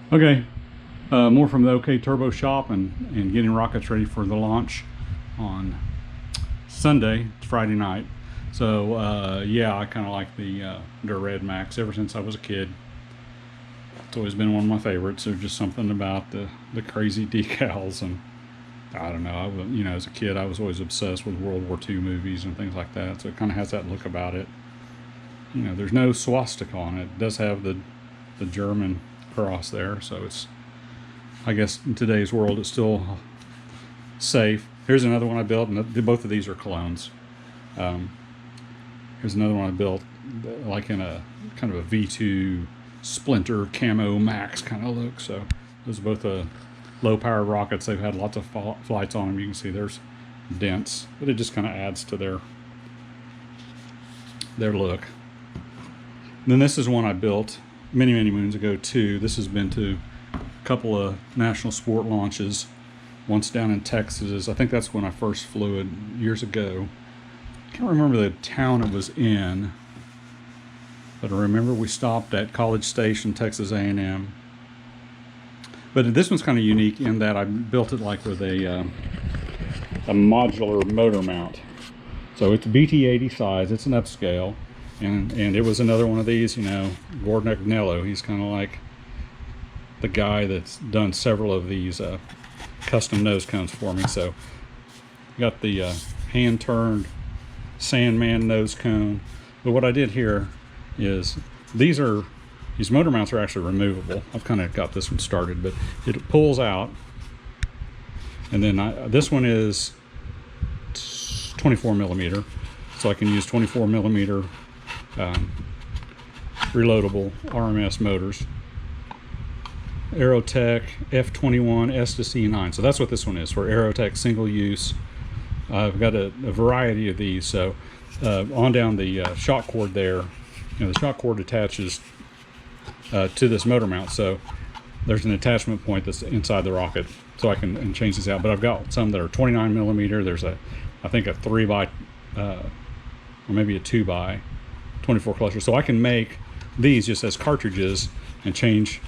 Okay, more from the OK Turbo shop and getting rockets ready for the launch on Sunday, Friday night. So yeah, I kind of like the DerRedMax ever since I was a kid. It's always been one of my favorites. There's just something about the crazy decals, and I don't know. As a kid, I was always obsessed with World War II movies and things like that. So it kind of has that look about it. There's no swastika on it. It does have the German cross there, so it's, I guess in today's world it's still safe. Here's another one I built, and both of these are clones. Here's another one I built, like in a kind of a V2 Splinter Camo Max kind of look. So those are both low power rockets. They've had lots of flights on them. You can see there's dents, but it just kind of adds to their look. And then this is one I built many moons ago too. This has been to a couple of national sport launches, once down in Texas. I think that's when I first flew it years ago. I can't remember the town it was in, but I remember we stopped at College Station, Texas A&M. But this one's kind of unique in that I built it like with a modular motor mount. So it's BT-80 size, it's an upscale, and it was another one of these, Gordon Agnello. He's kind of like the guy that's done several of these custom nose cones for me. So got the hand-turned Sandman nose cone. But what I did here is these motor mounts are actually removable. I've kind of got this one started, but it pulls out, and then this one is 24 millimeter, so I can use 24 millimeter reloadable RMS motors. Aerotech F21 S to C9. So that's what this one is, for Aerotech single use. I've got a variety of these. So on down the shock cord there, the shock cord attaches to this motor mount. So there's an attachment point that's inside the rocket, so I can change this out. But I've got some that are 29 millimeter. There's I think a 3 by or maybe a 2 by 24 cluster. So I can make these just as cartridges and change,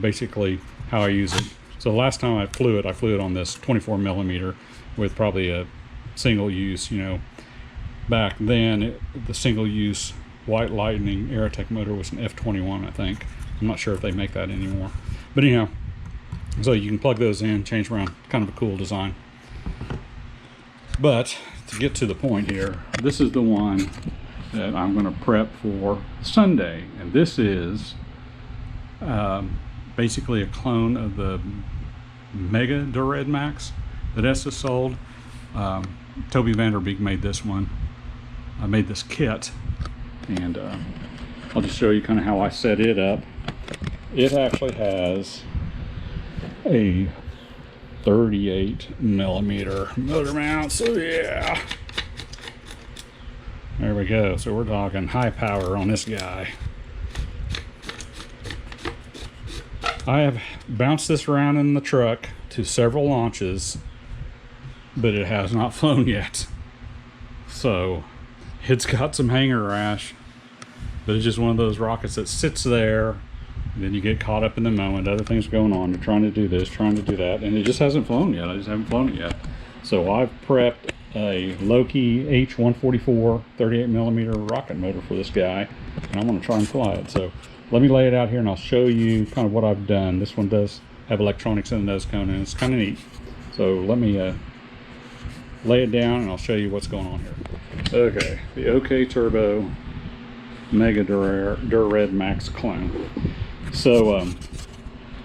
basically how I use it. So the last time I flew it on this 24 millimeter with probably a single use, back then the single use White Lightning Aerotech motor was an F21, I think. I'm not sure if they make that anymore. But anyhow, so you can plug those in, change around, kind of a cool design. But to get to the point here, this is the one that I'm going to prep for Sunday, and this is basically a clone of the Mega DerRedMax that Essa sold. Toby Vanderbeek made this one. I made this kit, and I'll just show you kind of how I set it up. It actually has a 38 millimeter motor mount, so yeah, there we go. So we're talking high power on this guy. I have bounced this around in the truck to several launches, but it has not flown yet. So it's got some hanger rash, but it's just one of those rockets that sits there, and then you get caught up in the moment. Other things going on. You're trying to do this, trying to do that, and it just hasn't flown yet. I just haven't flown it yet. So I've prepped a Loki H144 38 millimeter rocket motor for this guy, and I'm going to try and fly it. So let me lay it out here, and I'll show you kind of what I've done. This one does have electronics in the nose cone, and it's kind of neat. So let me lay it down, and I'll show you what's going on here. Okay, the OK Turbo Mega DerRedMax clone. So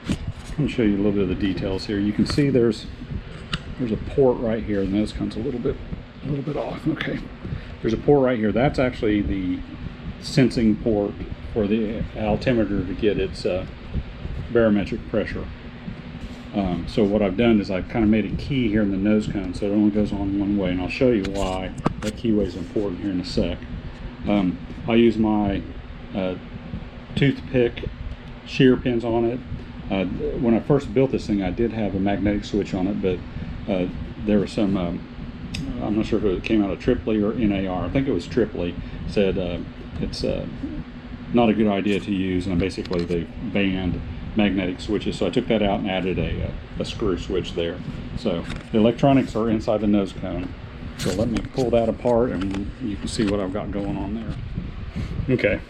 let me show you a little bit of the details here. You can see there's a port right here. The nose cone's a little bit off. Okay, there's a port right here. That's actually the sensing port for the altimeter to get its barometric pressure. So what I've done is I've kind of made a key here in the nose cone, so it only goes on one way, and I'll show you why that keyway is important here in a sec. I use my toothpick shear pins on it. When I first built this thing, I did have a magnetic switch on it, but there was some, I'm not sure if it came out of Tripoli or NAR. I think it was Tripoli. Said it's not a good idea to use, and basically they banned magnetic switches. So I took that out and added a screw switch there. So the electronics are inside the nose cone. So let me pull that apart and you can see what I've got going on there. Okay.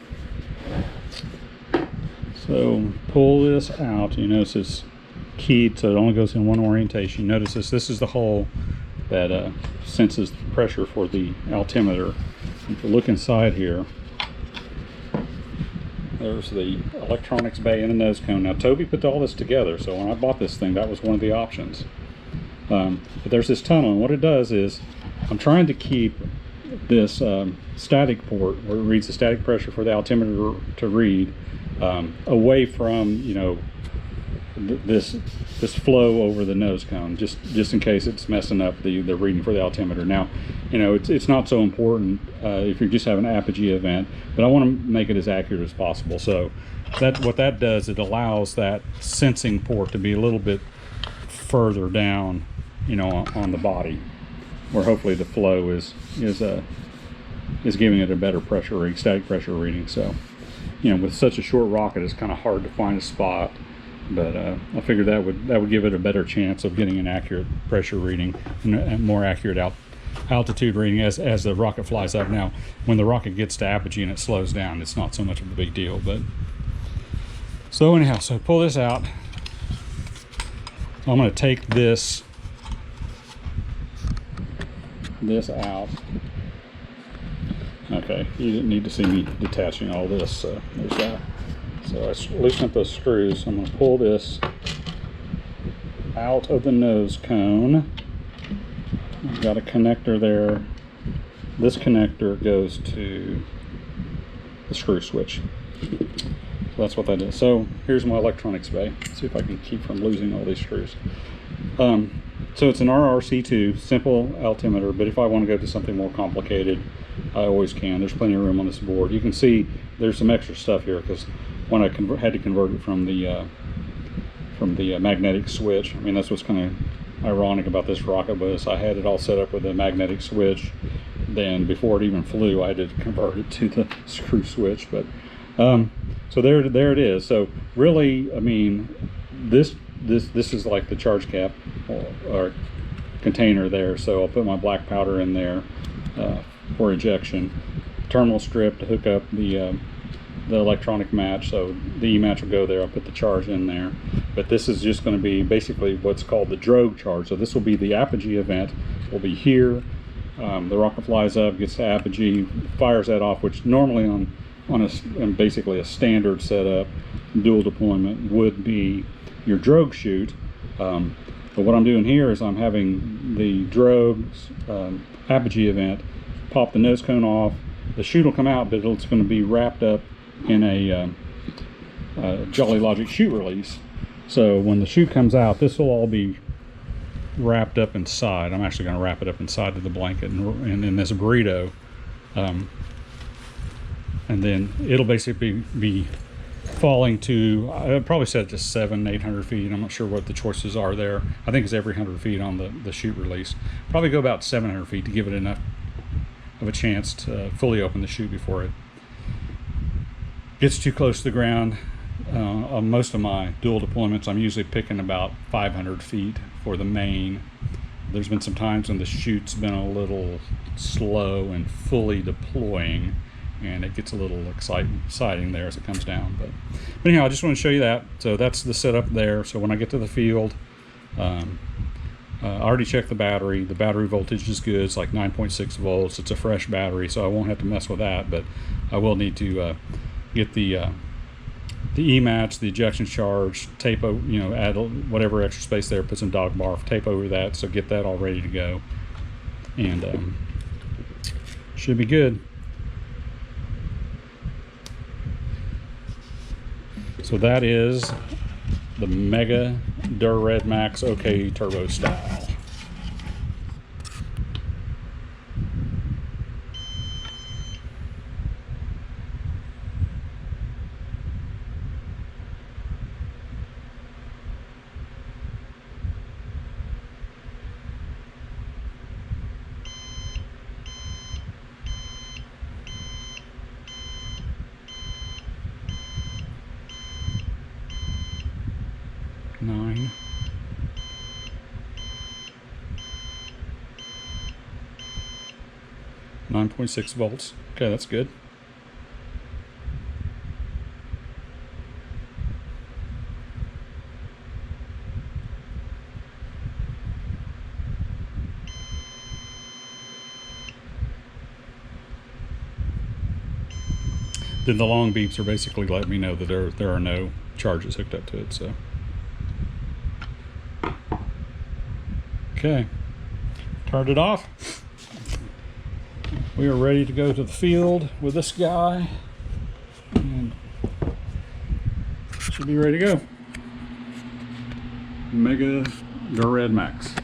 So pull this out. You notice it's keyed, so it only goes in one orientation. Notice this is the hole that senses the pressure for the altimeter. If you look inside here, there's the electronics bay and the nose cone. Now Toby put all this together, so when I bought this thing, that was one of the options. But there's this tunnel, and what it does is I'm trying to keep this static port where it reads the static pressure for the altimeter to read away from, you know, this flow over the nose cone, just in case it's messing up the reading for the altimeter. Now, you know, it's not so important if you're just having an apogee event, but I want to make it as accurate as possible. So what that does, it allows that sensing port to be a little bit further down, you know, on the body, where hopefully the flow is giving it a better pressure reading, static pressure reading. So, you know, with such a short rocket, it's kind of hard to find a spot, but I figured that would give it a better chance of getting an accurate pressure reading and a more accurate altitude reading as the rocket flies up. Now, when the rocket gets to apogee and it slows down, it's not so much of a big deal. But so anyhow, so pull this out. I'm going to take this out. Okay, you didn't need to see me detaching all this, so there's that. So I loosen up those screws. I'm going to pull this out of the nose cone. I've got a connector there. This connector goes to the screw switch. So that's what that is. So here's my electronics bay. Let's see if I can keep from losing all these screws. So it's an RRC2, simple altimeter, but if I want to go to something more complicated, I always can. There's plenty of room on this board. You can see there's some extra stuff here because when I had to convert it from the magnetic switch. I mean, that's what's kind of ironic about this rocket was I had it all set up with a magnetic switch. Then before it even flew, I had to convert it to the screw switch. But so there it is. So really, I mean, this is like the charge cap or container there. So I'll put my black powder in there for ejection. Terminal strip to hook up the electronic match, so the E-match will go there. I'll put the charge in there, but this is just going to be basically what's called the drogue charge. So this will be the apogee event. Will be here. The rocket flies up, gets to apogee, fires that off, which normally on basically a standard setup, dual deployment, would be your drogue chute. But what I'm doing here is I'm having the drogue's apogee event pop the nose cone off. The chute will come out, but it's going to be wrapped up in a Jolly Logic chute release. So when the chute comes out, this will all be wrapped up inside. I'm actually going to wrap it up inside of the blanket and in this burrito. And then it'll basically be falling to, I'd probably set it to 700-800 feet. I'm not sure what the choices are there. I think it's every 100 feet on the chute release. Probably go about 700 feet to give it enough of a chance to fully open the chute before it gets too close to the ground. On most of my dual deployments, I'm usually picking about 500 feet for the main. There's been some times when the chute's been a little slow and fully deploying, and it gets a little exciting there as it comes down. But anyhow, I just want to show you that. So that's the setup there. So when I get to the field, I already checked the battery. The battery voltage is good. It's like 9.6 volts. It's a fresh battery, so I won't have to mess with that. But I will need to get the E-match, the ejection charge, tape, add whatever extra space there, put some dog barf, tape over that, so get that all ready to go. And should be good. So that is the Mega DerRedMax OK Turbo style. 9. .6 volts. Okay, that's good. Then the long beeps are basically letting me know that there are no charges hooked up to it. So, okay, turned it off. We are ready to go to the field with this guy, and should be ready to go. Mega DerRedMax.